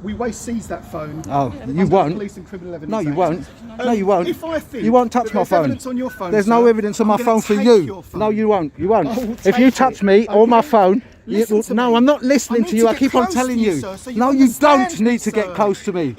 we may seize that phone. Oh, you won't. Police and criminal evidence No, you Act. won't. No, you won't. If I think you won't touch that my there's phone. evidence on your phone, There's sir, no evidence on my I'm gonna phone for take you. your phone. No, you won't. You won't. I will If you take touch it, me or my okay? phone, Listen to no, me. I'm not listening I to need you. to I get keep on close telling to you, you. sir, so you No, you don't understand need me, to get sir. close to me.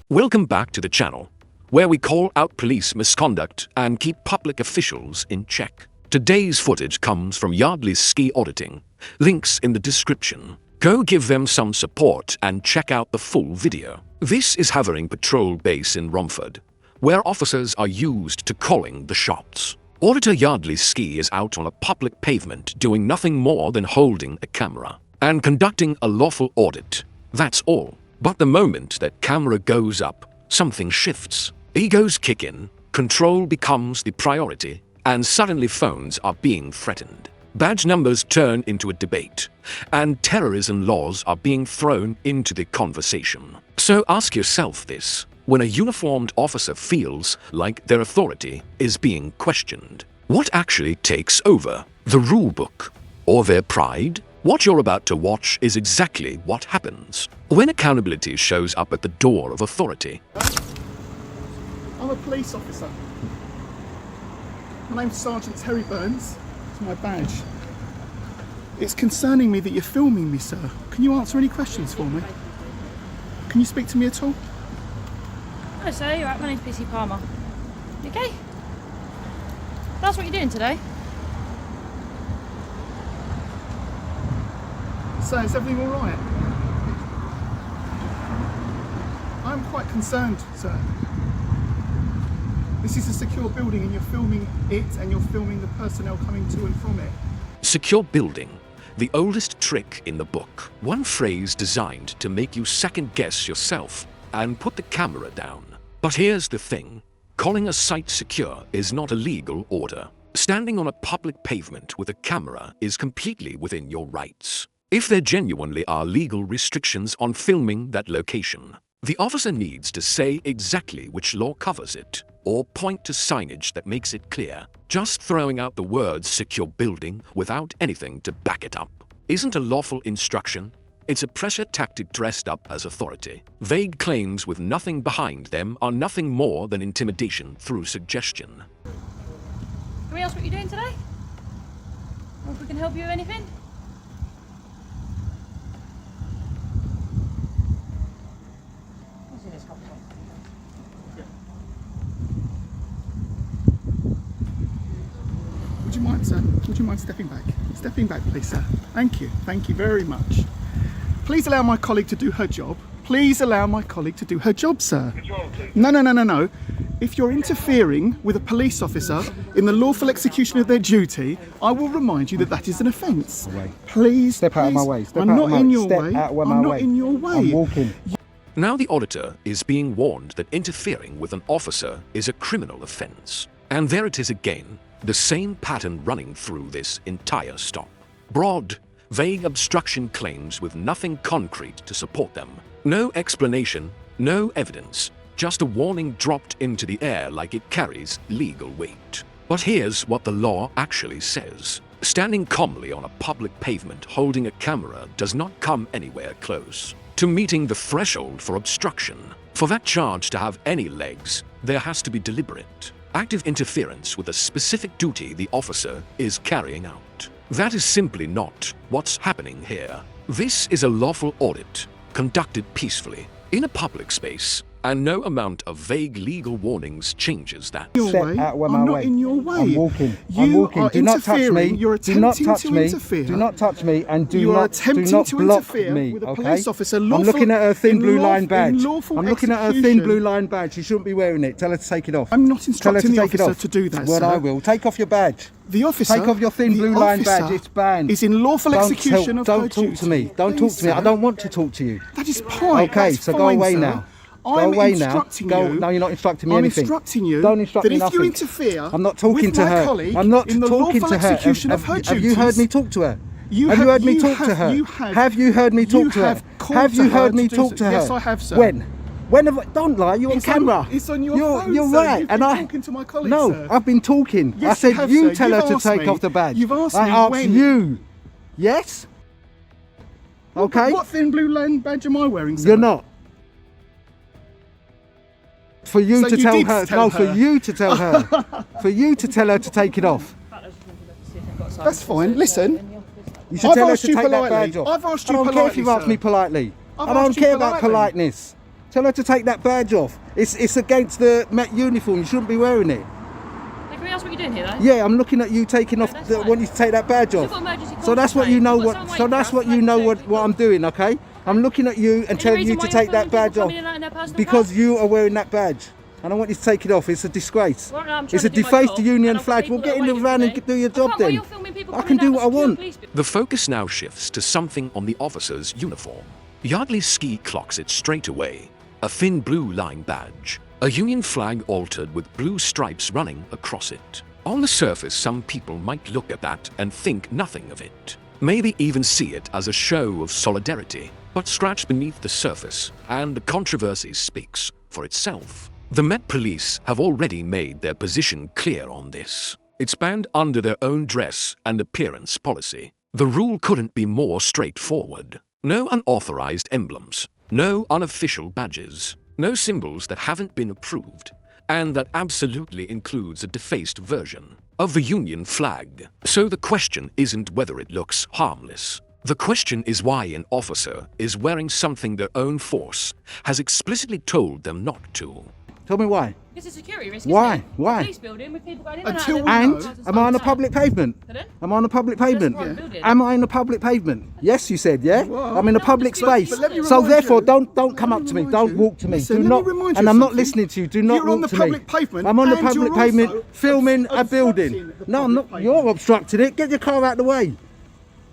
Welcome back to the channel, where we call out police misconduct and keep public officials in check. Today's footage comes from Yardley's ski auditing. Links in the description. Go give them some support and check out the full video. This is Havering Patrol Base in Romford, where officers are used to calling the shots. Auditor Yardley's ski is out on a public pavement doing nothing more than holding a camera and conducting a lawful audit. That's all. But the moment that camera goes up, something shifts. Egos kick in, control becomes the priority, and suddenly phones are being threatened. Badge numbers turn into a debate, and terrorism laws are being thrown into the conversation. So ask yourself this: when a uniformed officer feels like their authority is being questioned, what actually takes over? The rule book or their pride? What you're about to watch is exactly what happens when accountability shows up at the door of authority. I'm a police officer. My name's Sergeant Terry Burns. It's my badge. It's concerning me that you're filming me, sir. Can you answer any questions for me? Can you speak to me at all? Hello sir, you're right, my name's PC Palmer. You okay? That's what you're doing today? So, is everything all right? I'm quite concerned, sir. This is a secure building and you're filming it and you're filming the personnel coming to and from it. Secure building, the oldest trick in the book. One phrase designed to make you second-guess yourself and put the camera down. But here's the thing. Calling a site secure is not a legal order. Standing on a public pavement with a camera is completely within your rights. If there genuinely are legal restrictions on filming that location, the officer needs to say exactly which law covers it, or point to signage that makes it clear. Just throwing out the words secure building without anything to back it up isn't a lawful instruction. It's a pressure tactic dressed up as authority. Vague claims with nothing behind them are nothing more than intimidation through suggestion. Can we ask what you're doing today? Or if we can help you with anything? Would you mind, sir? Would you mind stepping back? Stepping back, please, sir. Thank you. Thank you very much. Please allow my colleague to do her job. Please allow my colleague to do her job, sir. No. If you're interfering with a police officer in the lawful execution of their duty, I will remind you that that is an offence. Please, Step out of my please. way. Step I'm out not of my in way. your Step way. out of my I'm not way. in your way. I'm walking. Now the auditor is being warned that interfering with an officer is a criminal offence. And there it is again, the same pattern running through this entire stop. Broad, vague obstruction claims with nothing concrete to support them. No explanation, no evidence, just a warning dropped into the air like it carries legal weight. But here's what the law actually says. Standing calmly on a public pavement holding a camera does not come anywhere close to meeting the threshold for obstruction. For that charge to have any legs, there has to be deliberate, active interference with a specific duty the officer is carrying out. That is simply not what's happening here. This is a lawful audit, conducted peacefully, in a public space, and no amount of vague legal warnings changes that. Step out of my I'm way. not in your way. I'm walking. You I'm walking. are Do not touch me. interfering. You're Do not attempting touch to me. interfere. Do not touch me, and do You are not attempting do not to block interfere me. with a Okay? police officer. I'm Lawful, looking at her thin in blue law- line in badge. lawful I'm looking at her thin execution. blue line badge. She shouldn't be wearing it. Tell her to take it off. I'm not Tell her instructing to the take it officer off. to do that, Well, sir. I will. Take off your badge. The officer. Take off your thin the blue line badge. officer It's banned. Is in lawful execution of her Don't talk to me. duty. Don't talk Please, to me. I sir. don't want to talk to you. That is fine. Okay, That's so go fine, away sir. now. I'm Go away now. instructing Go. you. No, you're not instructing me I'm anything. instructing you. Don't instruct that me if nothing. you interfere I'm not talking with to my her. colleague I'm not in the talking lawful to her. execution of her Have you heard duties, me talk to her? Have you have- heard me you talk to have- her? you have- Have you heard me you talk to her? have called Have to you her heard to me do talk so. to her? Yes, I have, sir. When? When have I? Don't lie. You're on It's camera. it's on your you're, phone, You're sir. right. You've and been I. talking to my colleague, No, sir. I've been talking. Yes, I said you have, you sir. tell You've her to asked take me. off the badge. You've asked I me asked when. you. Yes. Okay. What thin blue line badge am I wearing, sir? You're not. For you So to you tell did her. tell No, for her. you to tell her. For you to tell her to take it off. That's fine. Listen, You should I've tell her asked to you take that politely. badge off. I've asked you I don't care if politely, you asked sir. me politely. I've I don't asked you care about politely. politeness. Tell her to take that badge off. It's against the Met uniform. You shouldn't be wearing it. Can we ask what you're doing here, though? Yeah, I'm looking at you taking off. that's I fine. want you to take that badge You've off. got emergency So that's what calls you to know. make. You've got What? someone So waiting that's for what us, you know. like, What I'm doing. Okay. I'm looking at you and Any telling you reason to why you're take that filming people badge off coming in and out in their personal because cars? you are wearing that badge. And I want you to take it off. It's a disgrace. Well, no, I'm trying It's to a do my deface job, to union and I've got flag. people Well, that get are in the waiting van for and me. do your I job can't, while then. you're filming people I coming can do down what the I secure want. police building. The focus now shifts to something on the officer's uniform. Yardley's ski clocks it straight away. A thin blue line badge. A Union flag altered with blue stripes running across it. On the surface, some people might look at that and think nothing of it. Maybe even see it as a show of solidarity. But scratch beneath the surface, and the controversy speaks for itself. The Met Police have already made their position clear on this. It's banned under their own dress and appearance policy. The rule couldn't be more straightforward. No unauthorized emblems, no unofficial badges, no symbols that haven't been approved, and that absolutely includes a defaced version of the Union flag. So the question isn't whether it looks harmless. The question is why an officer is wearing something their own force has explicitly told them not to. Tell me why. It's a security risk, Why? isn't it? Why? Police building with people going in Until and we out. know- And And am I on a public pavement? Pardon? Am I on a public pavement? private building. Am I on a public pavement? Yes, you said, yeah? are. I'm in a No, public but- space. but let me So remind therefore, you- don't come up to me. Don't walk to me. Listen, Do let not. me remind you And of I'm not something. listening to you. Do not You're on walk the to public me. pavement I'm on the and public you're pavement also filming a building. obstructing the No, I'm not. public You're pavement. obstructing it. Get your car out the way.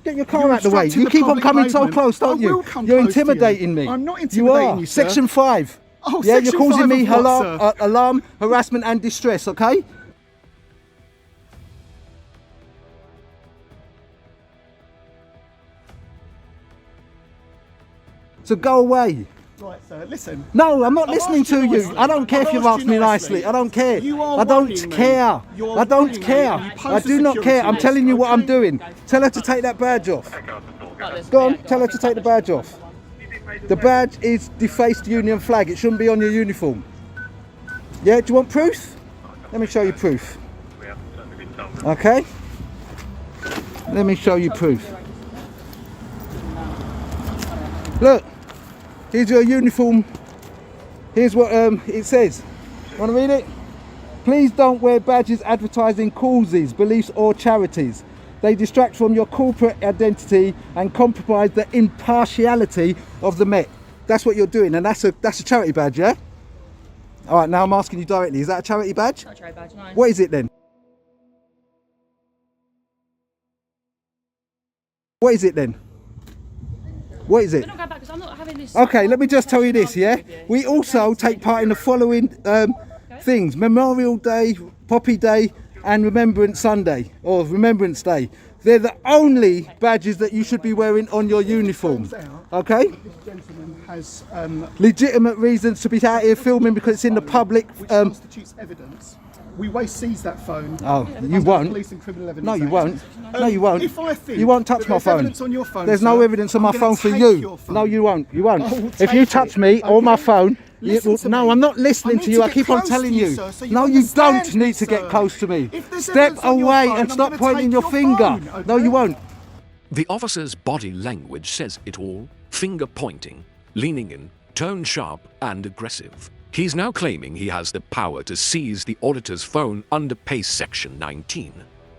Get your car You're out the way. obstructing You the keep on public coming so pavement. close, don't I you? will come You're close to you. intimidating me. I'm not You intimidating are. you, sir. Section 5. Oh, Yeah, Section you're causing 5 me of what, sir? alarm, harassment, and distress. Okay. So go away. Right, sir, listen. No, I'm not I've listening asked you to you. nicely. I don't care if I've you've asked asked you me nicely. nicely. I don't care. You are I don't worrying me. care. You're I don't worrying me. care. You pose I a do not care. security I'm risk, telling you what I'm okay? doing. Tell her to take that badge off. Like this. Go on, Yeah, tell her to take the badge off. The badge is defaced Union flag. It shouldn't be on your uniform. Yeah, do you want proof? Let me show you proof. Okay? Let me show you proof. Look, here's your uniform. Here's what it says. Want to read it? Please don't wear badges advertising causes, beliefs or charities. They distract from your corporate identity and compromise the impartiality of the Met. That's what you're doing, and that's a charity badge, yeah? All right, now I'm asking you directly. Is that a charity badge? Not a trade badge, no. What is it then? What is it then? What is it? We're not going back because I'm not having this. Okay, let me just tell you this, yeah? We also take part in the following things: Memorial Day, Poppy Day, and Remembrance Sunday, or Remembrance Day. They're the only badges that you should be wearing on your uniform. Okay? This gentleman has Legitimate reasons to be out here filming because it's in the public. which constitutes evidence. We may seize that phone. Oh, under you the won't. Police and Criminal Evidence No, you Act. won't. No, you won't. If I think You won't touch that my there's phone. evidence on your phone, There's no sir, evidence on I'm my gonna phone for take you. your phone. No, you won't. You won't. I will If you take touch it, me or my okay? phone, Listen to no, me. I'm not I listening need to you. I get keep on close telling to you. sir, so No, you understand don't me, need to get sir. close to me. If there's Step evidence on your away phone, and I'm stop gonna pointing take your your finger. phone, No, okay? you won't. The officer's body language says it all, finger pointing, leaning in, tone sharp and aggressive. He's now claiming he has the power to seize the auditor's phone under PACE Section 19,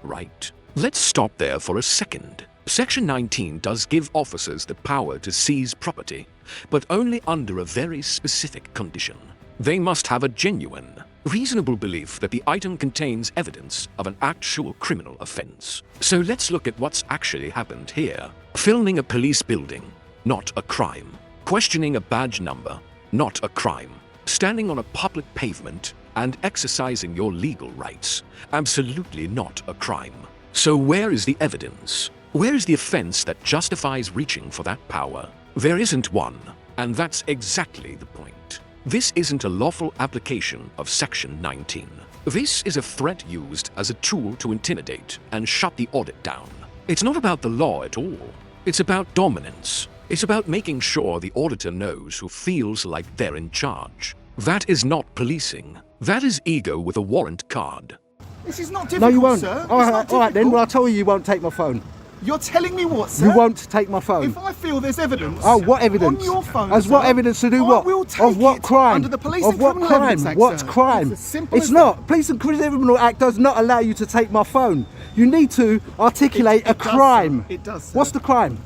right? Let's stop there for a second. Section 19 does give officers the power to seize property, but only under a very specific condition. They must have a genuine, reasonable belief that the item contains evidence of an actual criminal offense. So let's look at what's actually happened here. Filming a police building, not a crime. Questioning a badge number, not a crime. Standing on a public pavement and exercising your legal rights, absolutely not a crime. So where is the evidence? Where is the offense that justifies reaching for that power? There isn't one, and that's exactly the point. This isn't a lawful application of Section 19. This is a threat used as a tool to intimidate and shut the audit down. It's not about the law at all. It's about dominance. It's about making sure the auditor knows who feels like they're in charge. That is not policing. That is ego with a warrant card. This is not No, difficult, you won't. sir. All It's right, not all right then. difficult. Well, I'll tell you won't take my phone. You're telling me what, sir? You won't take my phone. If I feel there's evidence. Oh, what evidence? On your phone, As what sir, evidence to do I what? will take Of what it crime? Under the Police of and what Criminal crime? Evidence Act, What sir. crime? It's as simple It's as not. that. Police and Criminal Act does not allow you to take my phone. You need to articulate a It does, sir. crime. It does, sir. What's the crime?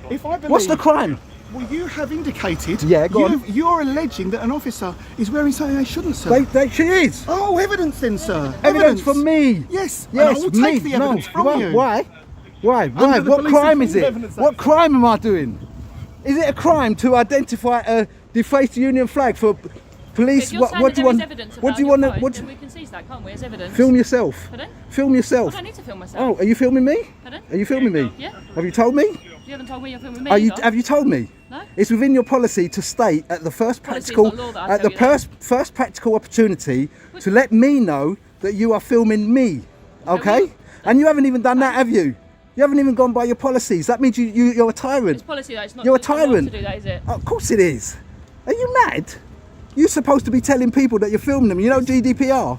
If I believe, What's the crime? Well, you have indicated. Yeah, go on. You're alleging that an officer is wearing something they shouldn't, sir. She is. Oh, evidence then, sir. Evidence from me. Yes. and Yes, I will me. take the evidence from Why? you. Why? Why? Under the What Police crime and is it? Criminal Evidence What Act. crime am I doing? Is it a crime to identify a defaced Union flag for police? If you're saying What that do you there is want? evidence What do you about want? your What? phone, then we can seize that, can't we, as evidence? Film yourself. Pardon? Film I yourself. don't need to film myself. Oh, are you filming me? Pardon? Are you filming me? Yeah. Have you told me? You haven't told me you're filming me. Are you? either. Have you told me? No. It's within your policy to state at the first Policy is practical, not law that I at the tell you first practical opportunity to let me know that you are filming me. Okay? And you haven't even done that, have you? You haven't even gone by your policies. That means you're a tyrant. It's policy that it's not. You're a it's not law tyrant. To do that, is it? Oh, of course it is. Are you mad? You're supposed to be telling people that you're filming them. You know GDPR?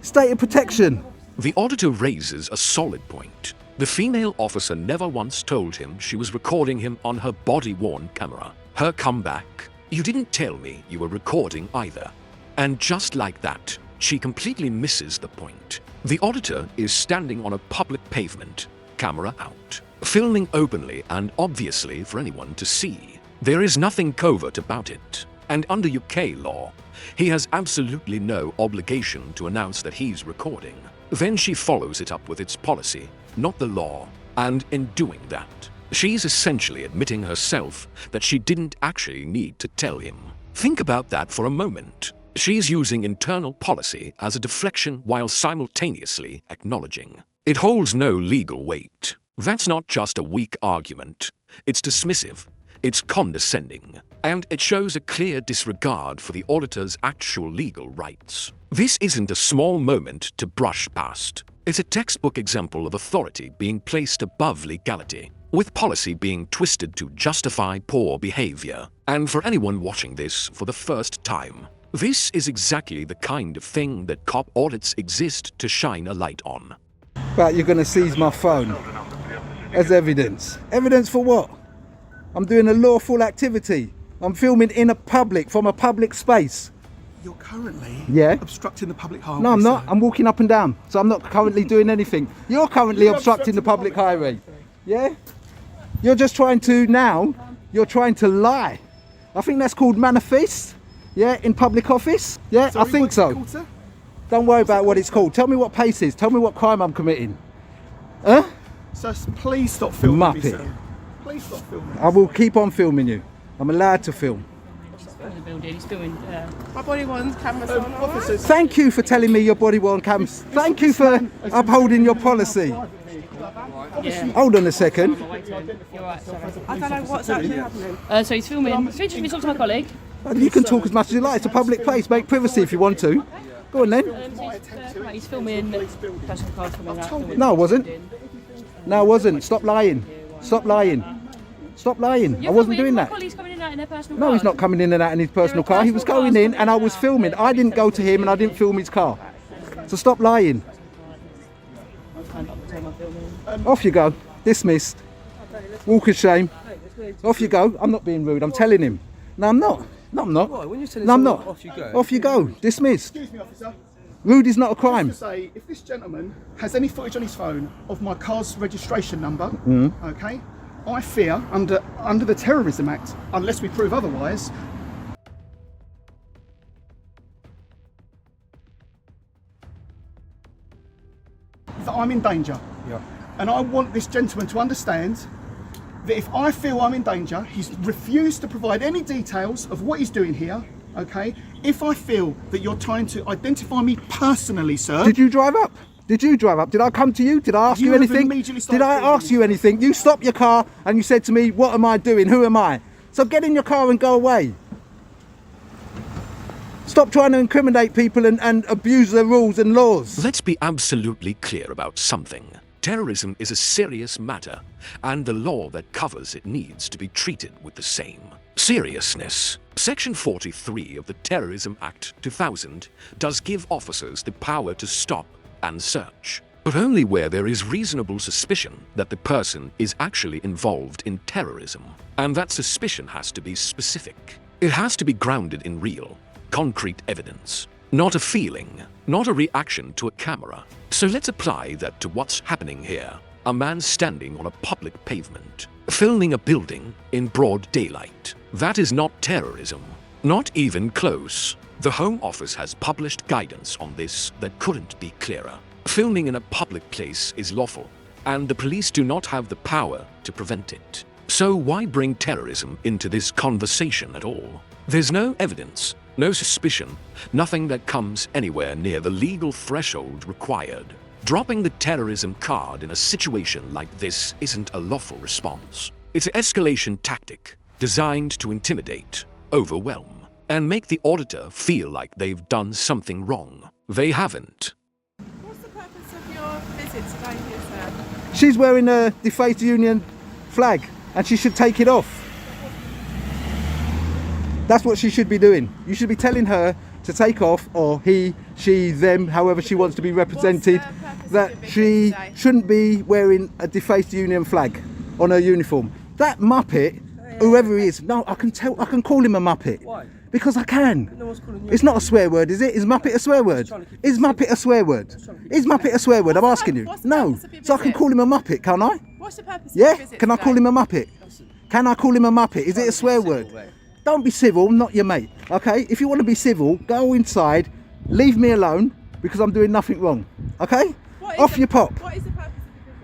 State of protection. The auditor raises a solid point. The female officer never once told him she was recording him on her body-worn camera. Her comeback: "You didn't tell me you were recording either." And just like that, she completely misses the point. The auditor is standing on a public pavement, camera out, filming openly and obviously for anyone to see. There is nothing covert about it. And under UK law, he has absolutely no obligation to announce that he's recording. Then she follows it up with its policy, not the law, and in doing that, she's essentially admitting herself that she didn't actually need to tell him. Think about that for a moment. She's using internal policy as a deflection while simultaneously acknowledging. It holds no legal weight. That's not just a weak argument. It's dismissive. It's condescending. And it shows a clear disregard for the auditor's actual legal rights. This isn't a small moment to brush past. It's a textbook example of authority being placed above legality, with policy being twisted to justify poor behavior. And for anyone watching this for the first time, this is exactly the kind of thing that cop audits exist to shine a light on. But you're going to seize my phone as evidence. Evidence for what? I'm doing a lawful activity. I'm filming in a public, from a public space. You're currently obstructing the public highway. No, I'm not. sir. I'm walking up and down. So I'm not currently doing anything. You're currently obstructing the public highway. Yeah? You're just trying to, now, you're trying to lie. I think that's called manifest. Yeah, in public office. Yeah, Sorry, I think what's it so. called, sir? Don't worry about what it's called. Tell me what pace is. Tell me what crime I'm committing. Huh? Sir, please stop filming me, Muppet. sir. Please stop filming me. I will keep on filming you. I'm allowed to film. In the building, he's filming. My body one's camera's on. Officers, Thank you for telling me your body worn cams. Thank you for upholding your policy. Yeah. Hold on a second. You're right, sorry. I don't know what's actually happening. So he's filming. So just talk to my colleague. You can talk as much as you like. It's a public place. Make privacy if you want to. Go on then. He's filming. Personal cars coming out. No, I wasn't. No, I wasn't. Stop lying. Stop lying. Stop lying. I wasn't doing My that. colleague's coming in and out in their personal No, he's cars. not coming in and out in his personal car. He was going in and I was filming. I didn't go to him and I didn't film his car. So stop lying. Off you go. Dismissed. Walk of shame. Off you go. I'm not being rude. I'm telling him. No, I'm not. No, I'm not. When you're telling No, I'm someone not. off you go. Off you go. Dismissed. excuse me, officer. Rude is not a crime. Just to say, if this gentleman has any footage on his phone of my car's registration number, okay, I fear under the Terrorism Act, unless we prove otherwise, that I'm in danger. Yeah. And I want this gentleman to understand that if I feel I'm in danger, he's refused to provide any details of what he's doing here, okay? If I feel that you're trying to identify me personally, sir. Did you drive up? Did you drive up? Did I come to you? Did I ask You you have anything? immediately started Did I filming ask you anything? You stopped your car and you said to me, what am I doing? Who am I? So get in your car and go away. Stop trying to incriminate people and abuse the rules and laws. Let's be absolutely clear about something. Terrorism is a serious matter, and the law that covers it needs to be treated with the same. Seriousness. Section 43 of the Terrorism Act 2000 does give officers the power to stop and search, but only where there is reasonable suspicion that the person is actually involved in terrorism. And that suspicion has to be specific. It has to be grounded in real, concrete evidence, not a feeling, not a reaction to a camera. So let's apply that to what's happening here. A man standing on a public pavement, filming a building in broad daylight. That is not terrorism. Not even close. The Home Office has published guidance on this that couldn't be clearer. Filming in a public place is lawful, and the police do not have the power to prevent it. So why bring terrorism into this conversation at all? There's no evidence, no suspicion, nothing that comes anywhere near the legal threshold required. Dropping the terrorism card in a situation like this isn't a lawful response. It's an escalation tactic designed to intimidate, overwhelm, and make the auditor feel like they've done something wrong. They haven't. What's the purpose of your visit today here, sir? She's wearing a defaced union flag and she should take it off. That's what she should be doing. You should be telling her to take off, or he, she, them, however she wants to be represented, that she shouldn't be wearing a defaced union flag on her uniform. That muppet, whoever he is, no, I can call him a muppet. Why? Because I can. No one's calling you. It's not a swear word, is it? Is muppet a swear word? Is muppet a swear word? Is muppet a swear word? I'm asking you. What's the No. purpose of your So I can visit? call him a muppet, can't I? What's the purpose Yeah? of your visit Can I today? call him a muppet? Can I call him a muppet? Is it a swear word? Don't be civil, I'm not your mate. Okay? If you want to be civil, go inside, leave me alone, because I'm doing nothing wrong. Okay? What is Off the- your pop. What is the purpose of your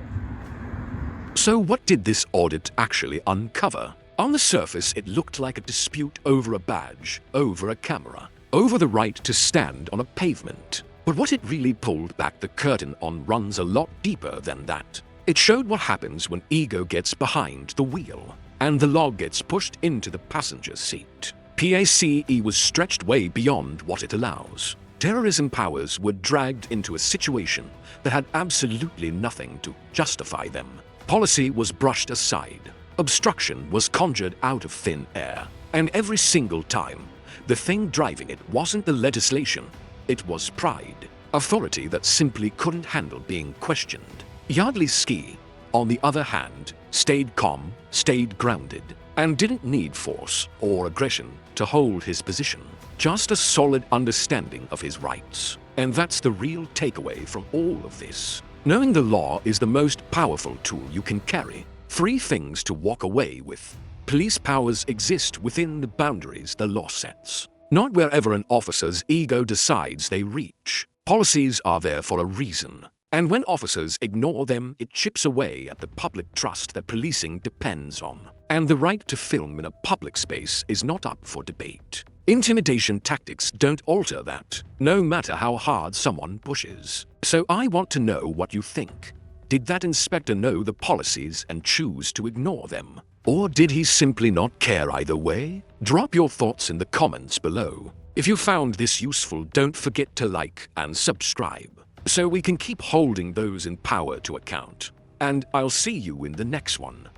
visit? So what did this audit actually uncover? On the surface, it looked like a dispute over a badge, over a camera, over the right to stand on a pavement. But what it really pulled back the curtain on runs a lot deeper than that. It showed what happens when ego gets behind the wheel, and the log gets pushed into the passenger seat. PACE was stretched way beyond what it allows. Terrorism powers were dragged into a situation that had absolutely nothing to justify them. Policy was brushed aside. Obstruction was conjured out of thin air. And every single time, the thing driving it wasn't the legislation, it was pride. Authority that simply couldn't handle being questioned. Yardley Ski, on the other hand, stayed calm, stayed grounded, and didn't need force or aggression to hold his position. Just a solid understanding of his rights. And that's the real takeaway from all of this. Knowing the law is the most powerful tool you can carry. 3 things to walk away with. Police powers exist within the boundaries the law sets, not wherever an officer's ego decides they reach. Policies are there for a reason, and when officers ignore them, it chips away at the public trust that policing depends on. And the right to film in a public space is not up for debate. Intimidation tactics don't alter that, no matter how hard someone pushes. So I want to know what you think. Did that inspector know the policies and choose to ignore them? Or did he simply not care either way? Drop your thoughts in the comments below. If you found this useful, don't forget to like and subscribe, so we can keep holding those in power to account. And I'll see you in the next one.